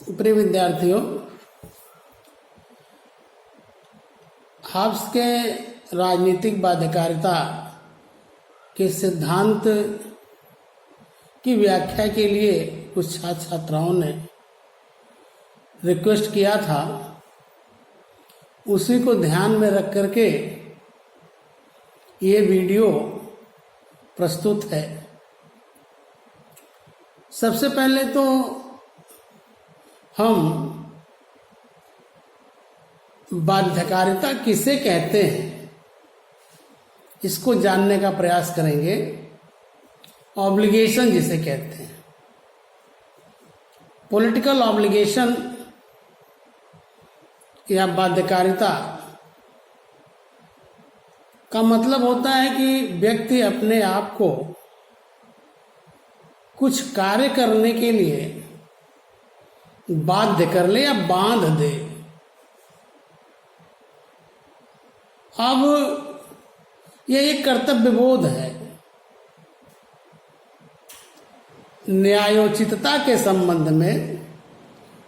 प्रिय विद्यार्थियों, हाब्स के राजनीतिक बाध्यकारिता के सिद्धांत की व्याख्या के लिए कुछ छात्र छात्राओं ने रिक्वेस्ट किया था। उसी को ध्यान में रख करके ये वीडियो प्रस्तुत है। सबसे पहले तो हम बाध्यकारिता किसे कहते हैं इसको जानने का प्रयास करेंगे। ऑब्लिगेशन जिसे कहते हैं, पॉलिटिकल ऑब्लिगेशन या बाध्यकारिता का मतलब होता है कि व्यक्ति अपने आप को कुछ कार्य करने के लिए बाध्य कर ले या बांध दे। अब यह एक कर्तव्य बोध है। न्यायोचितता के संबंध में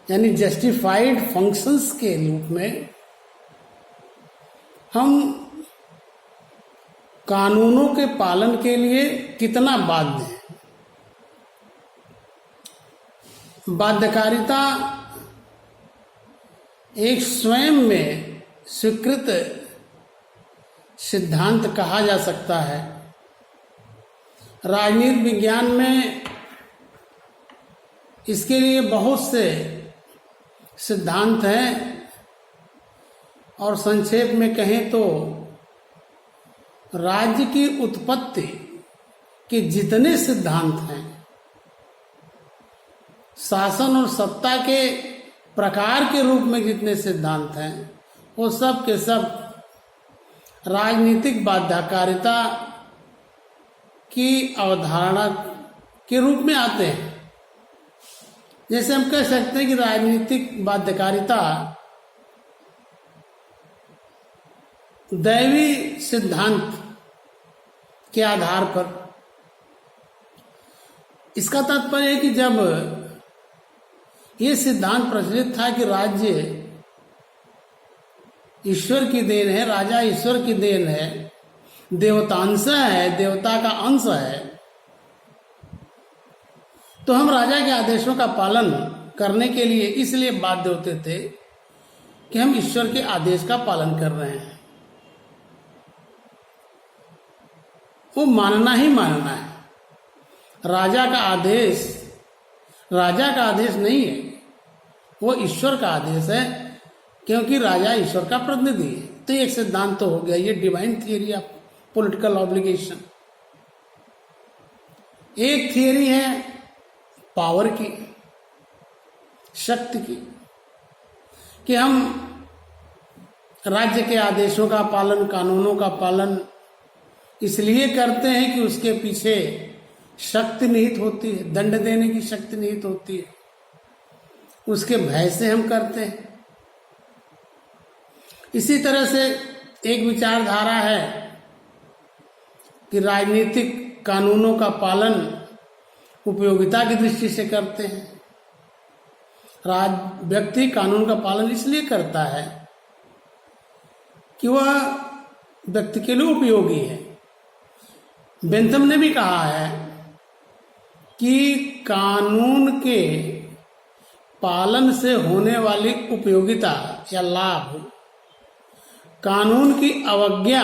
यानी जस्टिफाइड फंक्शंस के रूप में हम कानूनों के पालन के लिए कितना बाध्य हैं। बाध्यकारिता एक स्वयं में स्वीकृत सिद्धांत कहा जा सकता है। राजनीति विज्ञान में इसके लिए बहुत से सिद्धांत हैं और संक्षेप में कहें तो राज्य की उत्पत्ति के जितने सिद्धांत हैं, शासन और सत्ता के प्रकार के रूप में जितने सिद्धांत हैं, वो सब के सब राजनीतिक बाध्यकारिता की अवधारणा के रूप में आते हैं। जैसे हम कह सकते हैं कि राजनीतिक बाध्यकारिता दैवी सिद्धांत के आधार पर, इसका तात्पर्य है कि जब ये सिद्धांत प्रचलित था कि राज्य ईश्वर की देन है, राजा ईश्वर की देन है, देवतांश है, देवता का अंश है, तो हम राजा के आदेशों का पालन करने के लिए इसलिए बाध्य होते थे कि हम ईश्वर के आदेश का पालन कर रहे हैं। वो मानना ही मानना है। राजा का आदेश राजा का आदेश नहीं है, वो ईश्वर का आदेश है, क्योंकि राजा ईश्वर का प्रतिनिधि है। तो एक सिद्धांत तो हो गया, ये divine theory of political obligation. एक थियरी है पावर की, शक्ति की, कि हम राज्य के आदेशों का पालन, कानूनों का पालन इसलिए करते हैं कि उसके पीछे शक्ति निहित होती है, दंड देने की शक्ति निहित होती है, उसके भय से हम करते हैं। इसी तरह से एक विचारधारा है कि राजनीतिक कानूनों का पालन उपयोगिता की दृष्टि से करते हैं। व्यक्ति कानून का पालन इसलिए करता है कि वह व्यक्ति के लिए उपयोगी है। बेंथम ने भी कहा है कि कानून के पालन से होने वाली उपयोगिता या लाभ कानून की अवज्ञा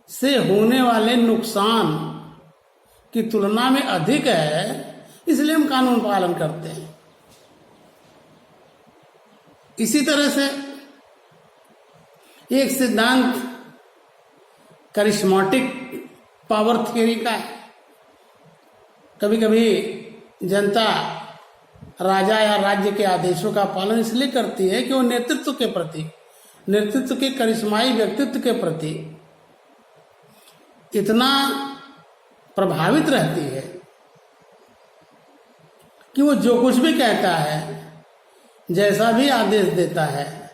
से होने वाले नुकसान की तुलना में अधिक है, इसलिए हम कानून पालन करते हैं। इसी तरह से एक सिद्धांत करिश्माटिक पावर थियरी का है। कभी कभी जनता राजा या राज्य के आदेशों का पालन इसलिए करती है कि वो नेतृत्व के प्रति, नेतृत्व के करिश्माई व्यक्तित्व के प्रति इतना प्रभावित रहती है कि वो जो कुछ भी कहता है, जैसा भी आदेश देता है,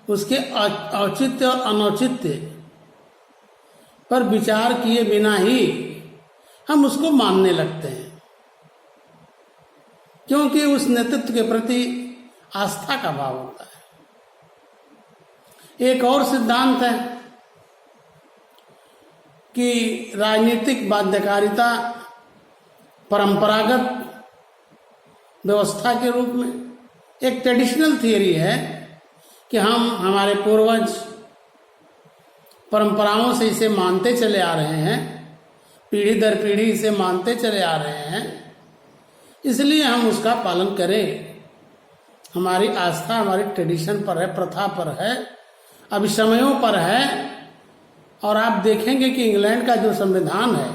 उसके औचित्य और अनौचित्य पर विचार किए बिना ही हम उसको मानने लगते हैं। क्योंकि उस नेतृत्व के प्रति आस्था का भाव होता है। एक और सिद्धांत है कि राजनीतिक बाध्यकारिता परंपरागत व्यवस्था के रूप में एक ट्रेडिशनल थियरी है कि हमारे पूर्वज परंपराओं से इसे मानते चले आ रहे हैं, पीढ़ी दर पीढ़ी इसे मानते चले आ रहे हैं, इसलिए हम उसका पालन करें। हमारी आस्था हमारी ट्रेडिशन पर है, प्रथा पर है, अभिसमयों पर है। और आप देखेंगे कि इंग्लैंड का जो संविधान है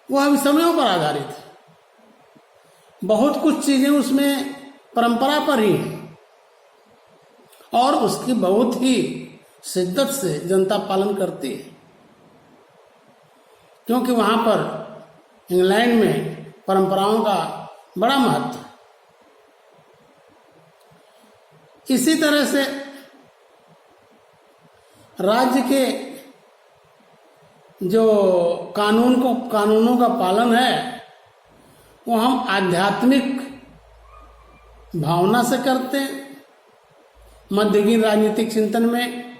वह अभिसमयों पर आधारित है। बहुत कुछ चीजें उसमें परंपरा पर ही है और उसकी बहुत ही शिद्दत से जनता पालन करती है, क्योंकि वहां पर इंग्लैंड में परंपराओं का बड़ा महत्व है। इसी तरह से राज्य के जो कानूनों का पालन है वो हम आध्यात्मिक भावना से करते हैं। मध्ययुगीन राजनीतिक चिंतन में,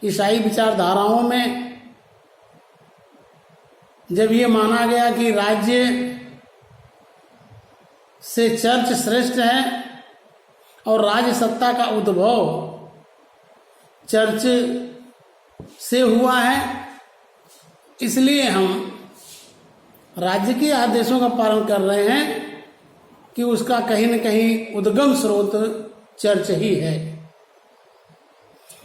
ईसाई विचारधाराओं में जब ये माना गया कि राज्य से चर्च श्रेष्ठ है और राज्य सत्ता का उद्भव चर्च से हुआ है, इसलिए हम राज्य के आदेशों का पालन कर रहे हैं कि उसका कहीं न कहीं उद्गम स्रोत चर्च ही है।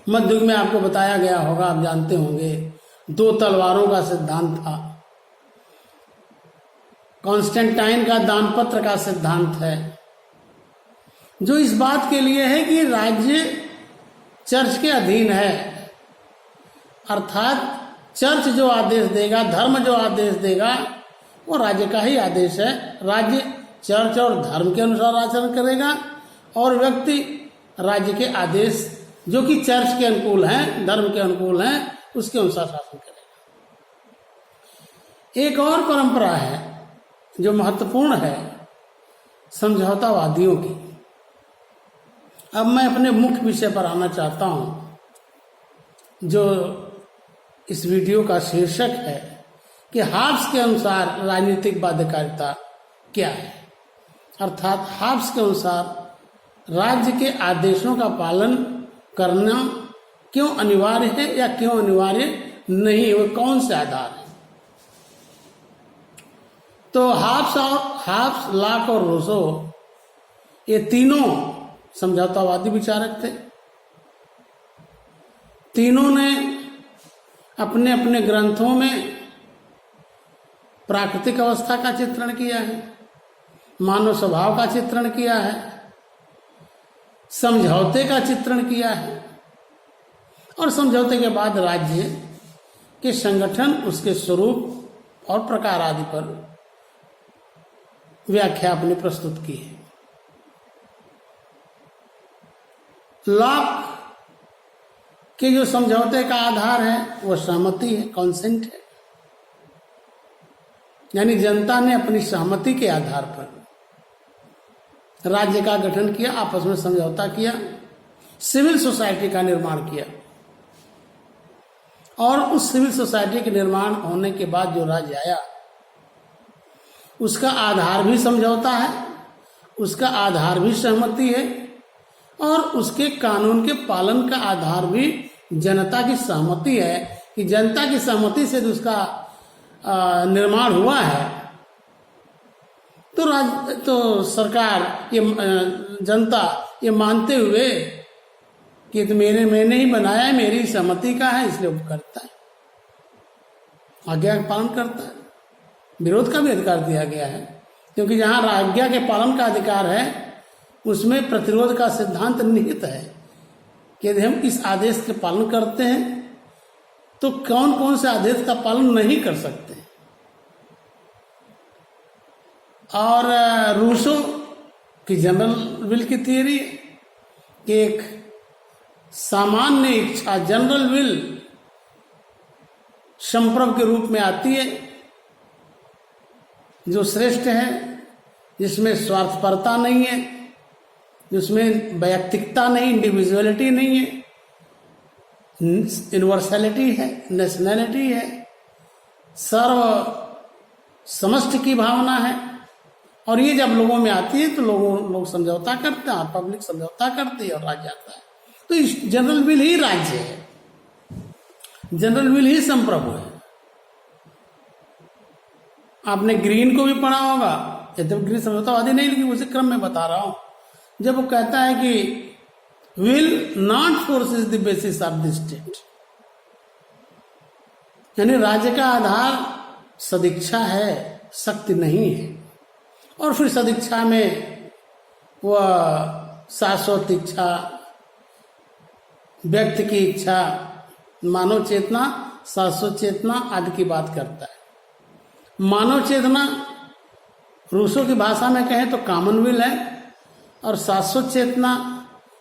मध्य युग में आपको बताया गया होगा, आप जानते होंगे, 2 तलवारों का सिद्धांत था। कॉन्स्टेंटाइन का दानपत्र का सिद्धांत है, जो इस बात के लिए है कि राज्य चर्च के अधीन है, अर्थात चर्च जो आदेश देगा, धर्म जो आदेश देगा, वो राज्य का ही आदेश है। राज्य चर्च और धर्म के अनुसार आचरण करेगा और व्यक्ति राज्य के आदेश जो कि चर्च के अनुकूल हैं, धर्म के अनुकूल हैं, उसके अनुसार शासन करेगा। एक और परंपरा है जो महत्वपूर्ण है, समझौतावादियों की। अब मैं अपने मुख्य विषय पर आना चाहता हूं, जो इस वीडियो का शीर्षक है कि हाब्स के अनुसार राजनीतिक बाध्यकारिता क्या है। अर्थात हाब्स के अनुसार राज्य के आदेशों का पालन करना क्यों अनिवार्य है या क्यों अनिवार्य नहीं, वो कौन से आधार है। तो हाब्स, लॉक और रूसो, ये तीनों समझौतावादी विचारक थे। तीनों ने अपने अपने ग्रंथों में प्राकृतिक अवस्था का चित्रण किया है, मानव स्वभाव का चित्रण किया है, समझौते का चित्रण किया है और समझौते के बाद राज्य के संगठन, उसके स्वरूप और प्रकार आदि पर व्याख्या अपनी प्रस्तुत की है। लॉक के जो समझौते का आधार है वो सहमति है, कॉन्सेंट है, यानी जनता ने अपनी सहमति के आधार पर राज्य का गठन किया, आपस में समझौता किया, सिविल सोसाइटी का निर्माण किया और उस सिविल सोसाइटी के निर्माण होने के बाद जो राज्य आया उसका आधार भी समझौता है, उसका आधार भी सहमति है और उसके कानून के पालन का आधार भी जनता की सहमति है कि जनता की सहमति से उसका निर्माण हुआ है। तो सरकार, ये जनता ये मानते हुए कि तो मैंने ही बनाया है, मेरी सहमति का है, इसलिए वो करता है, आज्ञा का पालन करता है। विरोध का भी अधिकार दिया गया है, क्योंकि जहां आज्ञा के पालन का अधिकार है उसमें प्रतिरोध का सिद्धांत निहित है कि यदि हम इस आदेश के पालन करते हैं तो कौन कौन से आदेश का पालन नहीं कर सकते। और रूसो की जनरल विल की थियरी कि एक सामान्य इच्छा, जनरल विल, संप्रभ के रूप में आती है जो श्रेष्ठ है, जिसमें स्वार्थपरता नहीं है, जिसमें वैयक्तिकता नहीं, इंडिविजुअलिटी नहीं है, यूनिवर्सैलिटी है, नेशनैलिटी है, सर्व समष्टि की भावना है। और ये जब लोगों में आती है तो लोग समझौता करते हैं, पब्लिक समझौता करती है और राज्य आता है। तो इस जनरल विल ही राज्य है, जनरल विल ही संप्रभु है। आपने ग्रीन को भी पढ़ा होगा, यद्यप ग्रीन समझौतावादी नहीं, लेकिन उसी क्रम में बता रहा हूं। जब वो कहता है कि will not forces the basis of the state, यानी राज्य का आधार सदिच्छा है, शक्ति नहीं है। और फिर सदिच्छा में वह शाश्वत इच्छा, व्यक्ति की इच्छा, मानव चेतना, शाश्वत चेतना आदि की बात करता है। मानव चेतना रूसों की भाषा में कहें तो कॉमन विल है, और शाश्वत चेतना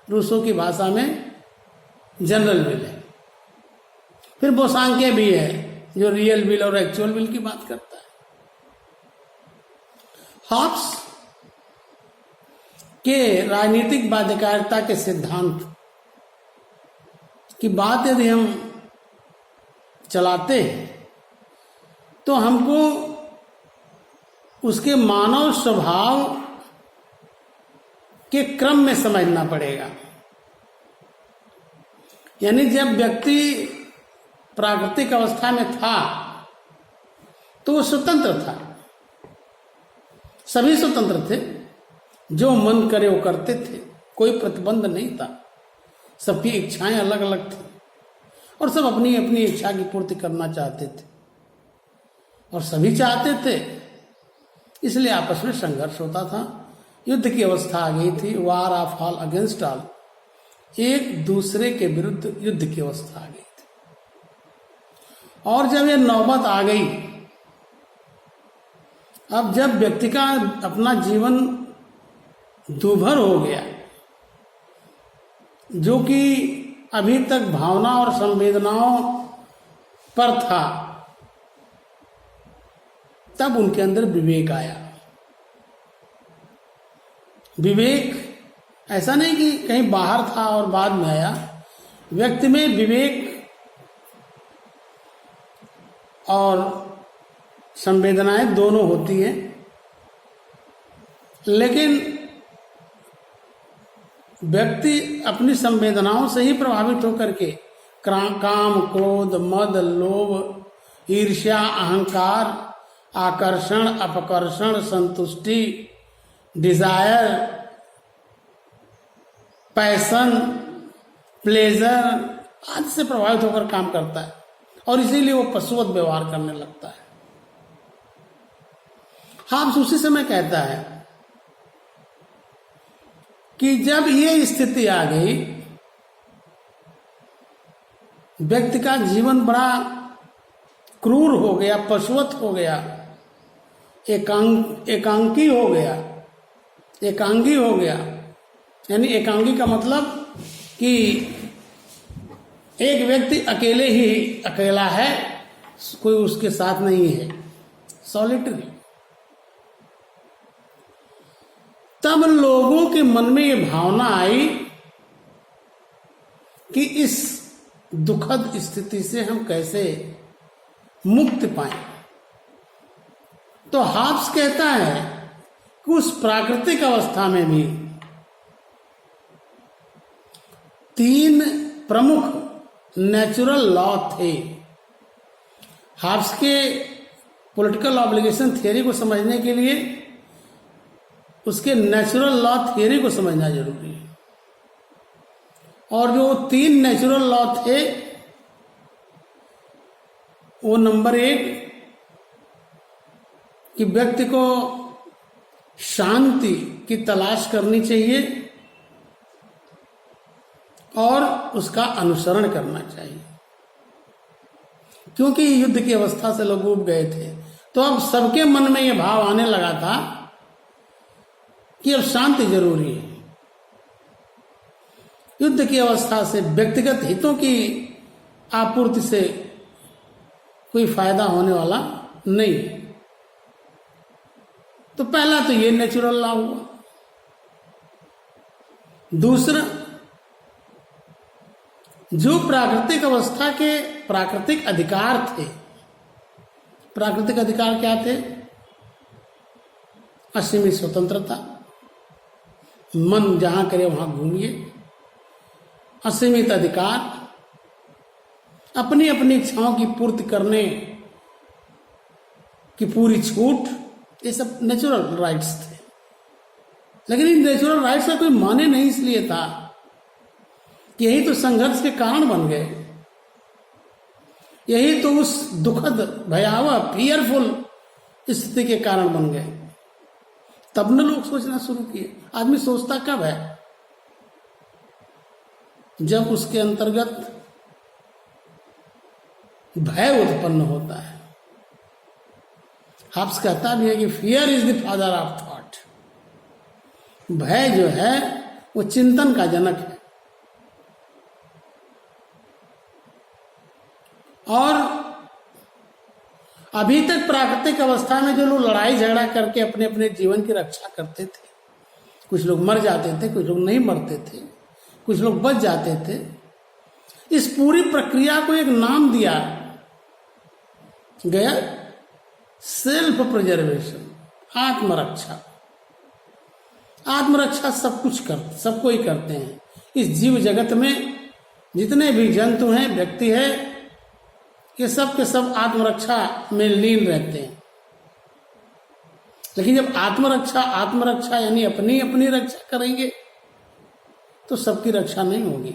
रूसों की भाषा में जनरल विल है। फिर बोसांके भी है जो रियल विल और एक्चुअल विल की बात करता है। हॉब्स के राजनीतिक बाध्यकारिता के सिद्धांत की बात यदि हम चलाते हैं तो हमको उसके मानव स्वभाव के क्रम में समझना पड़ेगा। यानी जब व्यक्ति प्राकृतिक अवस्था में था तो वो स्वतंत्र था, सभी स्वतंत्र थे, जो मन करे वो करते थे, कोई प्रतिबंध नहीं था, सबकी इच्छाएं अलग अलग थी और सब अपनी अपनी इच्छा की पूर्ति करना चाहते थे और सभी चाहते थे, इसलिए आपस में संघर्ष होता था। युद्ध की अवस्था आ गई थी, war of all against all, एक दूसरे के विरुद्ध युद्ध की अवस्था आ गई थी। और जब ये नौबत आ गई, अब जब व्यक्ति का अपना जीवन दूभर हो गया, जो कि अभी तक भावना और संवेदनाओं पर था, तब उनके अंदर विवेक आया। विवेक ऐसा नहीं कि कहीं बाहर था और बाद में आया, व्यक्ति में विवेक और संवेदनाएं दोनों होती हैं, लेकिन व्यक्ति अपनी संवेदनाओं से ही प्रभावित होकर के काम, क्रोध, मद, लोभ, ईर्ष्या, अहंकार, आकर्षण, अपकर्षण, संतुष्टि, डिजायर, पैशन, प्लेजर आदि से प्रभावित होकर काम करता है और इसीलिए वो पशुवत व्यवहार करने लगता है। हाब्स उसी समय कहता है कि जब ये स्थिति आ गई, व्यक्ति का जीवन बड़ा क्रूर हो गया, पशुवत हो गया, एकांकी हो गया, एकांगी हो गया। यानी एकांगी का मतलब कि एक व्यक्ति अकेले ही अकेला है, कोई उसके साथ नहीं है, सॉलिटरी। तब लोगों के मन में ये भावना आई कि इस दुखद स्थिति से हम कैसे मुक्ति पाएं। तो हाब्स कहता है कि उस प्राकृतिक अवस्था में भी 3 प्रमुख नेचुरल लॉ थे। हाब्स के पॉलिटिकल ऑब्लिगेशन थियरी को समझने के लिए उसके नेचुरल लॉ थियरी को समझना जरूरी है। और जो 3 नेचुरल लॉ थे, वो नंबर 1 कि व्यक्ति को शांति की तलाश करनी चाहिए और उसका अनुसरण करना चाहिए, क्योंकि युद्ध की अवस्था से लोग ऊब गए थे। तो अब सबके मन में यह भाव आने लगा था कि अब शांति जरूरी है। युद्ध की अवस्था से व्यक्तिगत हितों की आपूर्ति से कोई फायदा होने वाला नहीं है। तो पहला तो ये नेचुरल लॉ हुआ। दूसरा, जो प्राकृतिक अवस्था के प्राकृतिक अधिकार थे, प्राकृतिक अधिकार क्या थे? असीमित स्वतंत्रता, मन जहां करे वहां घूमिए, असीमित अधिकार, अपनी अपनी इच्छाओं की पूर्ति करने की पूरी छूट, ये सब नेचुरल राइट्स थे। लेकिन इन नेचुरल राइट्स का कोई माने नहीं इसलिए था कि यही तो संघर्ष के कारण बन गए, यही तो उस दुखद भयावह फियरफुल स्थिति के कारण बन गए। तब न लोग सोचना शुरू किए। आदमी सोचता कब है? जब उसके अंतर्गत भय उत्पन्न होता है। हाब्स कहता भी है कि fear is the father of thought. भय जो है वो चिंतन का जनक है। और अभी तक प्राकृतिक अवस्था में जो लोग लड़ाई झगड़ा करके अपने अपने जीवन की रक्षा करते थे, कुछ लोग मर जाते थे, कुछ लोग नहीं मरते थे, कुछ लोग बच जाते थे, इस पूरी प्रक्रिया को एक नाम दिया गया सेल्फ प्रिजर्वेशन, आत्मरक्षा। आत्मरक्षा सब कोई करते हैं। इस जीव जगत में जितने भी जंतु हैं, व्यक्ति है, ये सब के सब आत्मरक्षा में लीन रहते हैं। लेकिन जब आत्मरक्षा यानी अपनी अपनी रक्षा करेंगे तो सबकी रक्षा नहीं होगी।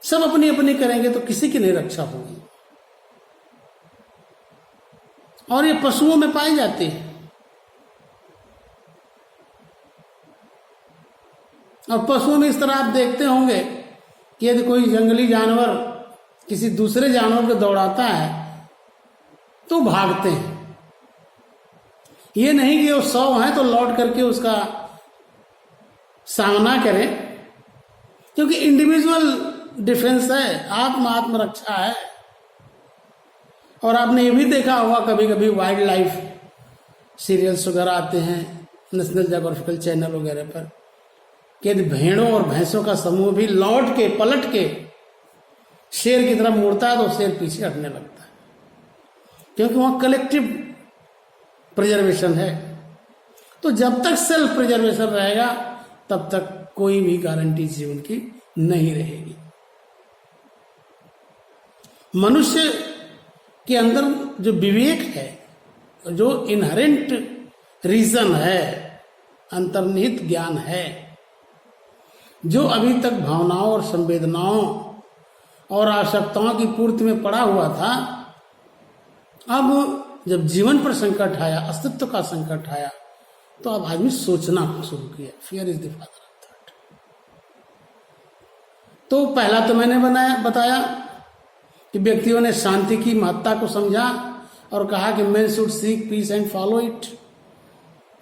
सब अपनी अपनी करेंगे तो किसी की नहीं रक्षा होगी। और ये पशुओं में पाई जाती है। और पशुओं में इस तरह आप देखते होंगे कि यदि कोई जंगली जानवर किसी दूसरे जानवर को दौड़ाता है तो भागते हैं। ये नहीं कि वो 100 है तो लौट करके उसका सामना करें, क्योंकि इंडिविजुअल डिफेंस है, आत्मरक्षा है। और आपने ये भी देखा होगा कभी कभी वाइल्ड लाइफ सीरियल्स वगैरह आते हैं नेशनल ज्योग्राफिकल चैनल वगैरह पर, कि यदि भेड़ों और भैंसों का समूह भी लौट के पलट के शेर की तरफ मुड़ता है तो शेर पीछे हटने लगता है, क्योंकि वहां कलेक्टिव प्रिजर्वेशन है। तो जब तक सेल्फ प्रिजर्वेशन रहेगा तब तक कोई भी गारंटी जीवन की नहीं रहेगी। मनुष्य के अंदर जो विवेक है, जो इनहेरेंट रीजन है, अंतर्निहित ज्ञान है, जो अभी तक भावनाओं और संवेदनाओं और आवश्यकताओं की पूर्ति में पड़ा हुआ था, अब जब जीवन पर संकट आया, अस्तित्व का संकट आया, तो अब आदमी सोचना शुरू किया। Fear is the father of thought. तो पहला तो मैंने बताया कि व्यक्तियों ने शांति की महत्ता को समझा और कहा कि man should seek peace and follow it.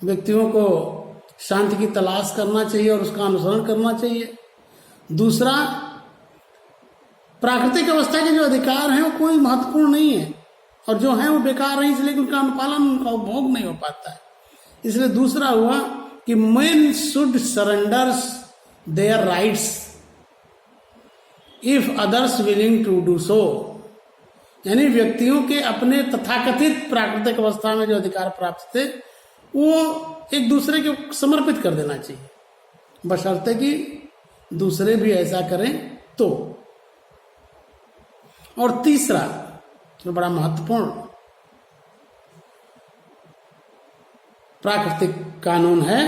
व्यक्तियों को शांति की तलाश करना चाहिए और उसका अनुसरण करना चाहिए। दूसरा, प्राकृतिक अवस्था के जो अधिकार हैं वो कोई महत्वपूर्ण नहीं है, और जो है वो बेकार है, इसलिए उनका अनुपालन, उनका उपभोग नहीं हो पाता है। इसलिए दूसरा हुआ कि men should surrender their rights if others willing to do so। यानी व्यक्तियों के अपने तथाकथित प्राकृतिक अवस्था में जो अधिकार प्राप्त थे वो एक दूसरे को समर्पित कर देना चाहिए, बशर्ते कि दूसरे भी ऐसा करें तो। और तीसरा जो बड़ा महत्वपूर्ण प्राकृतिक कानून है,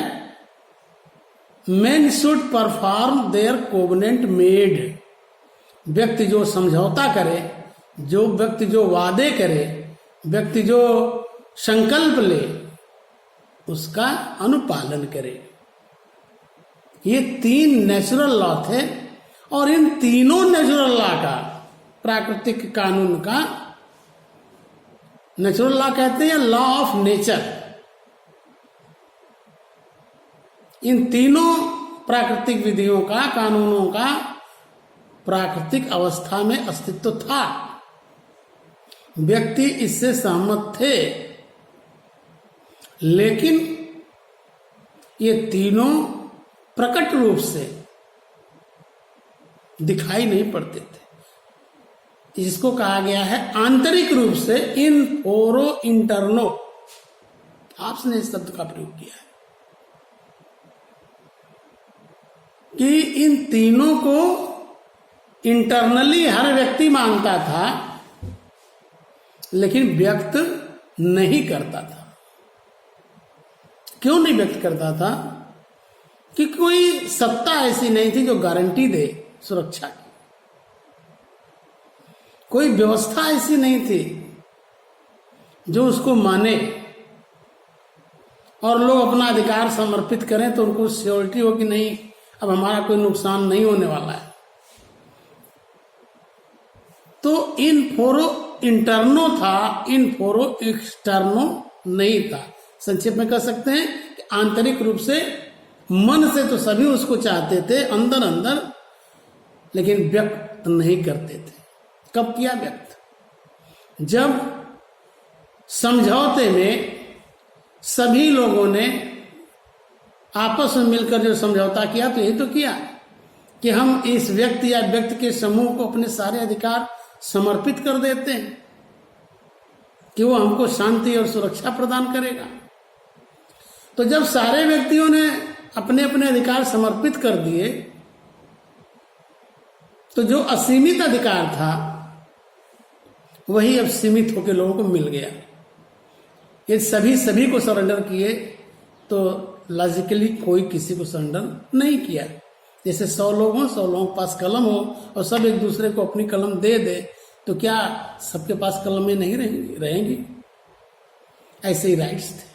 men should perform their covenant made। व्यक्ति जो समझौता करे, जो व्यक्ति जो वादे करे, व्यक्ति जो संकल्प ले, उसका अनुपालन करे। ये 3 नेचुरल लॉ थे, और इन तीनों नेचुरल लॉ का, प्राकृतिक कानून का, नेचुरल लॉ कहते हैं लॉ ऑफ नेचर, इन तीनों प्राकृतिक विधियों का, कानूनों का प्राकृतिक अवस्था में अस्तित्व था। व्यक्ति इससे सहमत थे। लेकिन ये तीनों प्रकट रूप से दिखाई नहीं पड़ते थे। इसको कहा गया है आंतरिक रूप से इन फोरो इंटरनो, आपने इस शब्द का प्रयोग किया है कि इन तीनों को इंटरनली हर व्यक्ति मानता था, लेकिन व्यक्त नहीं करता था। क्यों नहीं व्यक्त करता था? कि कोई सत्ता ऐसी नहीं थी जो गारंटी दे सुरक्षा की, कोई व्यवस्था ऐसी नहीं थी जो उसको माने और लोग अपना अधिकार समर्पित करें तो उनको श्योरिटी हो कि नहीं अब हमारा कोई नुकसान नहीं होने वाला है। तो इन फोरो इंटरनो था, इन फोरो एक्सटर्नो नहीं था। संक्षेप में कह सकते हैं कि आंतरिक रूप से मन से तो सभी उसको चाहते थे अंदर अंदर, लेकिन व्यक्त नहीं करते थे। कब किया व्यक्त? जब समझौते में सभी लोगों ने आपस में मिलकर जो समझौता किया, तो यही तो किया कि हम इस व्यक्ति या व्यक्ति के समूह को अपने सारे अधिकार समर्पित कर देते हैं कि वो हमको शांति और सुरक्षा प्रदान करेगा। तो जब सारे व्यक्तियों ने अपने अपने अधिकार समर्पित कर दिए, तो जो असीमित अधिकार था वही अब सीमित होकर लोगों को मिल गया। ये सभी को सरेंडर किए तो लॉजिकली कोई किसी को सरेंडर नहीं किया। जैसे 100 लोग हों, 100 लोगों के पास कलम हो और सब एक दूसरे को अपनी कलम दे दे, तो क्या सबके पास कलमें नहीं रहेंगी? ऐसे ही राइट्स थे।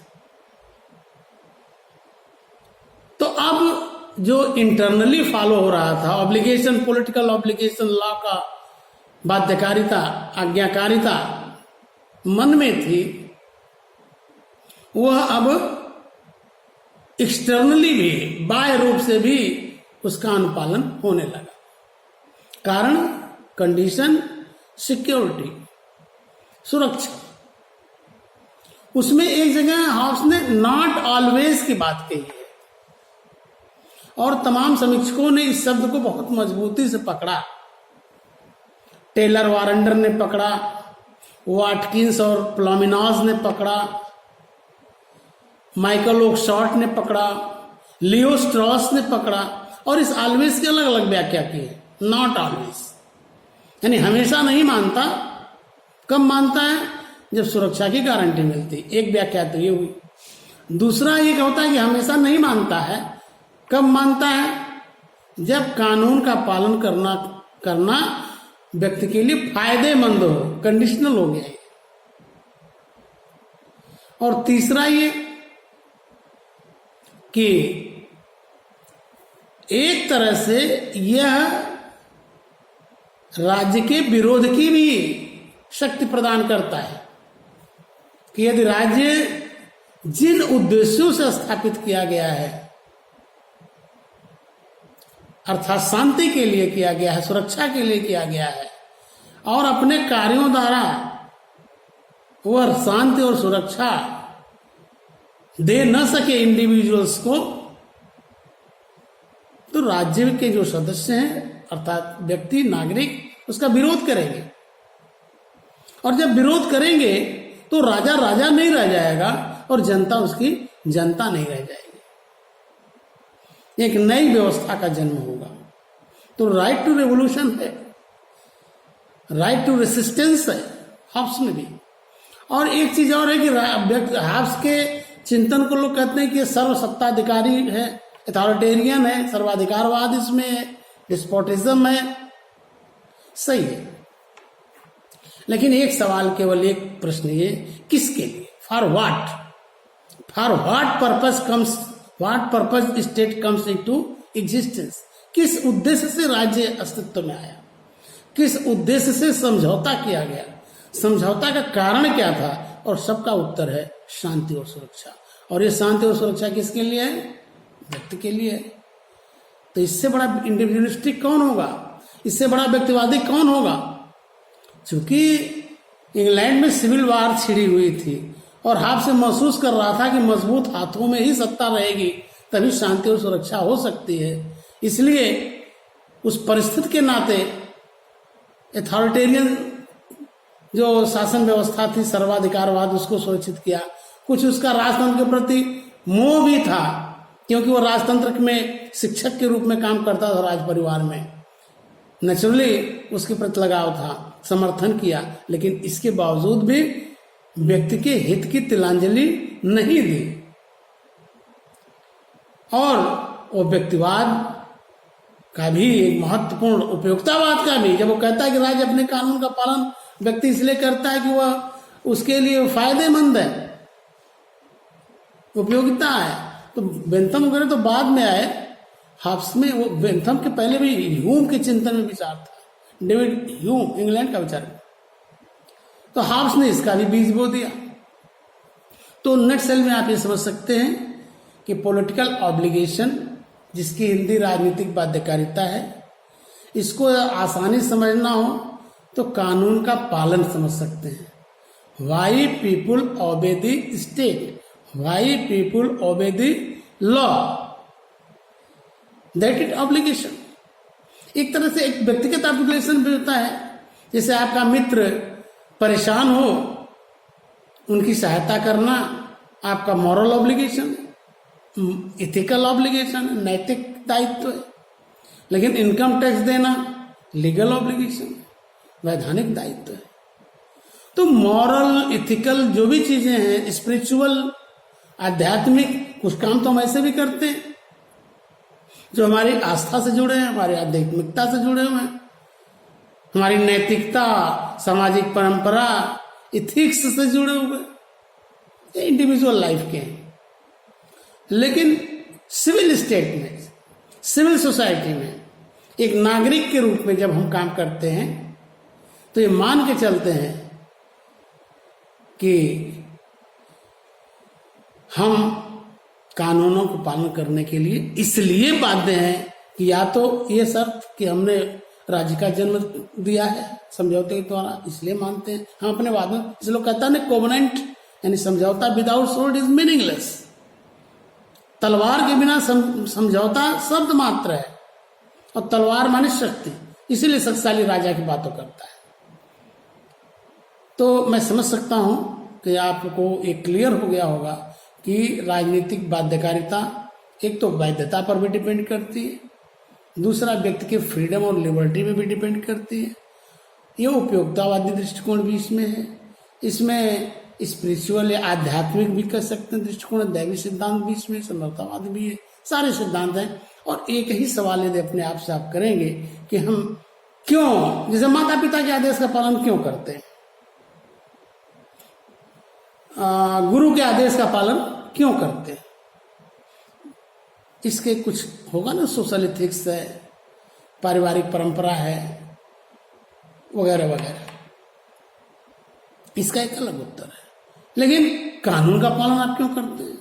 तो अब जो इंटरनली फॉलो हो रहा था ऑब्लिगेशन, पॉलिटिकल ऑब्लिगेशन, लॉ का बाध्यकारिता, आज्ञाकारिता मन में थी, वह अब एक्सटर्नली भी, बाह्य रूप से भी उसका अनुपालन होने लगा। कारण, कंडीशन, सिक्योरिटी, सुरक्षा। उसमें एक जगह हॉब्स ने नॉट ऑलवेज की बात कही है और तमाम समीक्षकों ने इस शब्द को बहुत मजबूती से पकड़ा। टेलर वारंडर ने पकड़ा, वाटकिंस और प्लॉमिनॉज ने पकड़ा, माइकल ओकशॉर्ट ने पकड़ा, लियो स्ट्रॉस ने पकड़ा, और इस ऑलवेज की अलग अलग व्याख्या की है। नॉट ऑलवेज यानी हमेशा नहीं मानता। कब मानता है? जब सुरक्षा की गारंटी मिलती। एक व्याख्या तो ये हुई। दूसरा ये होता है कि हमेशा नहीं मानता है। कब मानता है? जब कानून का पालन करना व्यक्ति के लिए फायदेमंद हो, कंडीशनल हो गया। और तीसरा ये कि एक तरह से यह राज्य के विरोध की भी शक्ति प्रदान करता है कि यदि राज्य जिन उद्देश्यों से स्थापित किया गया है, अर्थात शांति के लिए किया गया है, सुरक्षा के लिए किया गया है, और अपने कार्यों द्वारा वह शांति और सुरक्षा दे न सके इंडिविजुअल्स को, तो राज्य के जो सदस्य हैं अर्थात व्यक्ति, नागरिक, उसका विरोध करेंगे। और जब विरोध करेंगे तो राजा राजा नहीं रह जाएगा और जनता उसकी जनता नहीं रह जाएगी। एक नई व्यवस्था का जन्म होगा। तो राइट टू रेवोल्यूशन है, राइट टू रेसिस्टेंस है हॉब्स में भी। और एक चीज और है कि हॉब्स के चिंतन को लोग कहते हैं कि सर्वसत्ताधिकारी है, अथॉरिटेरियन है, सर्वाधिकारवाद इसमें है, डिस्पोटिज्म है। सही है, लेकिन एक सवाल, केवल एक प्रश्न, ये किसके लिए? For what? For what purpose comes, what purpose state comes into existence? किस उद्देश्य से राज्य अस्तित्व में आया? किस उद्देश्य से समझौता किया गया? समझौता का कारण क्या था? और सबका उत्तर है शांति और सुरक्षा। और ये शांति और सुरक्षा किसके लिए है? व्यक्ति के लिए है। तो इससे बड़ा इंडिविजुअलिस्टिक कौन होगा? इससे बड़ा व्यक्तिवादी कौन होगा? क्योंकि इंग्लैंड में सिविल वार छिड़ी हुई थी और हाफ से महसूस कर रहा था कि मजबूत हाथों में ही सत्ता रहेगी, तभी शांति और सुरक्षा हो सकती है। इसलिए उस परिस्थिति के नाते अथॉरिटेरियन जो शासन व्यवस्था थी, सर्वाधिकारवाद, उसको सुरक्षित किया। कुछ उसका राजतंत्र के प्रति मोह भी था, क्योंकि वो राजतंत्र में शिक्षक के रूप में काम करता था राज परिवार में। नेचुरली उसके प्रति लगाव था, समर्थन किया, लेकिन इसके बावजूद भी व्यक्ति के हित की तिलांजलि नहीं दी। और वो व्यक्तिवाद का भी एक महत्वपूर्ण, उपयोगितावाद का भी, जब वो कहता है कि राज्य अपने कानून का पालन व्यक्ति इसलिए करता है कि वह उसके लिए फायदेमंद है, उपयोगिता है। तो बेंथम वगैरह तो बाद में आए, हाब्स में, वो बेंथम के पहले भी ह्यूम के चिंतन में विचार था। डेविड ह्यूम इंग्लैंड का विचार, तो हाब्स ने इसका भी बीज बो दिया। तो नेक्स्ट सेल में आप ये समझ सकते हैं कि पॉलिटिकल ऑब्लिगेशन, जिसकी हिंदी राजनीतिक बाध्यकारिता है, इसको आसानी समझना हो तो कानून का पालन समझ सकते हैं। Why people obey the state, why people obey the law, that it obligation. एक तरह से एक व्यक्तिगत ऑब्लिगेशन भी होता है। जैसे आपका मित्र परेशान हो, उनकी सहायता करना आपका मॉरल ऑब्लिगेशन है, इथिकल ऑब्लिगेशन है, नैतिक दायित्व है। लेकिन इनकम टैक्स देना लीगल ऑब्लिगेशन है, वैधानिक दायित्व है। तो मॉरल, इथिकल जो भी चीजें हैं, स्पिरिचुअल, आध्यात्मिक, कुछ काम तो हम ऐसे भी करते हैं जो हमारी आस्था से जुड़े हैं, हमारी आध्यात्मिकता से जुड़े हुए हैं, हमारी नैतिकता, सामाजिक परंपरा, इथिक्स से जुड़े हुए, ये इंडिविजुअल लाइफ के हैं। लेकिन सिविल स्टेट में, सिविल सोसाइटी में एक नागरिक के रूप में जब हम काम करते हैं तो ये मान के चलते हैं कि हम कानूनों को पालन करने के लिए इसलिए बाध्य हैं कि या तो ये शर्त कि हमने राज्य का जन्म दिया है समझौते के द्वारा, इसलिए मानते हैं हम अपने वाद में। इस लोग कहता है ना, कोवेनेंट यानी समझौता विदाउट स्वॉर्ड इज मीनिंगलेस। तलवार के बिना समझौता शब्द मात्र है, और तलवार माने शक्ति, इसीलिए शक्तिशाली राजा की बातों करता है। तो मैं समझ सकता हूं कि आपको एक क्लियर हो गया होगा कि राजनीतिक बाध्यकारिता एक तो वैधता पर भी डिपेंड करती है, दूसरा व्यक्ति के फ्रीडम और लिबर्टी में भी डिपेंड करती है। ये उपयोगितावादी दृष्टिकोण भी इसमें है, इसमें स्पिरिचुअल या आध्यात्मिक भी कह सकते हैं दृष्टिकोण, दैवी सिद्धांत भी इसमें, समर्थवाद भी है, सारे सिद्धांत हैं। और एक ही सवाल यदि अपने आप से आप करेंगे कि हम क्यों, जैसे माता पिता के आदेश का पालन क्यों करते हैं, गुरु के आदेश का पालन क्यों करते हैं, इसके कुछ होगा ना, सोशल एथिक्स है, पारिवारिक परंपरा है, वगैरह वगैरह। इसका एक अलग उत्तर है। लेकिन कानून का पालन आप क्यों करते हैं?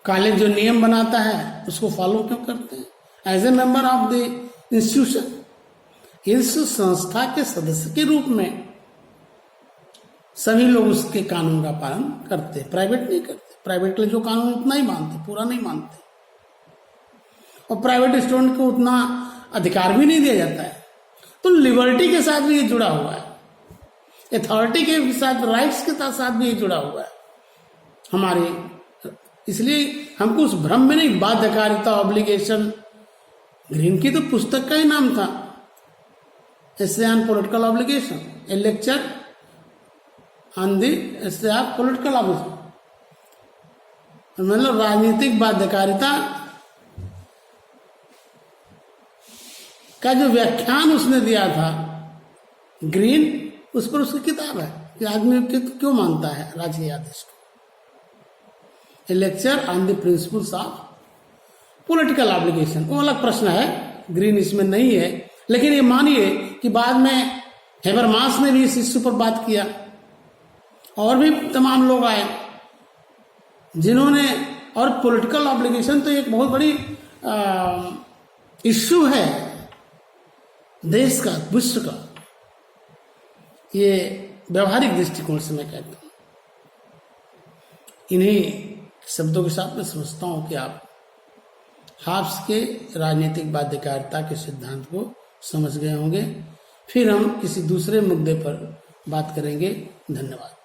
कॉलेज जो नियम बनाता है उसको फॉलो क्यों करते हैं? As a member of the institution, इस संस्था के सदस्य के रूप में सभी लोग उसके कानून का पालन करते हैं, प्राइवेट नहीं करते। प्राइवेट जो कानून उतना ही मानते, पूरा नहीं मानते, और प्राइवेट स्टूडेंट को उतना अधिकार भी नहीं दिया जाता है। तो लिबर्टी के साथ भी ये जुड़ा हुआ है, अथॉरिटी के साथ, राइट्स के साथ भी ये जुड़ा हुआ है हमारे। इसलिए हमको उस भ्रम में नहीं, बाध्यकारिता, ऑब्लिगेशन, ग्रीन की तो पुस्तक का ही नाम था, essay on political obligation, A lecture on the essay of political obligation. मतलब राजनीतिक बाध्यकारिता का जो व्याख्यान उसने दिया था ग्रीन, उस पर उसकी किताब है कि आदमी क्यों मानता है राज्य के आदेश को। A lecture on the principles of political obligation, वो अलग प्रश्न है, ग्रीन इसमें नहीं है। लेकिन ये मानिए कि बाद में हेबरमास ने भी इस इश्यू पर बात किया, और भी तमाम लोग आए जिन्होंने, और पॉलिटिकल ऑब्लिगेशन तो एक बहुत बड़ी इश्यू है देश का, विश्व का। ये व्यवहारिक दृष्टिकोण से मैं कहता हूं, इन्हीं शब्दों के साथ मैं समझता हूं कि आप हाब्स के राजनीतिक बाध्यकारिता के सिद्धांत को समझ गए होंगे। फिर हम किसी दूसरे मुद्दे पर बात करेंगे। धन्यवाद।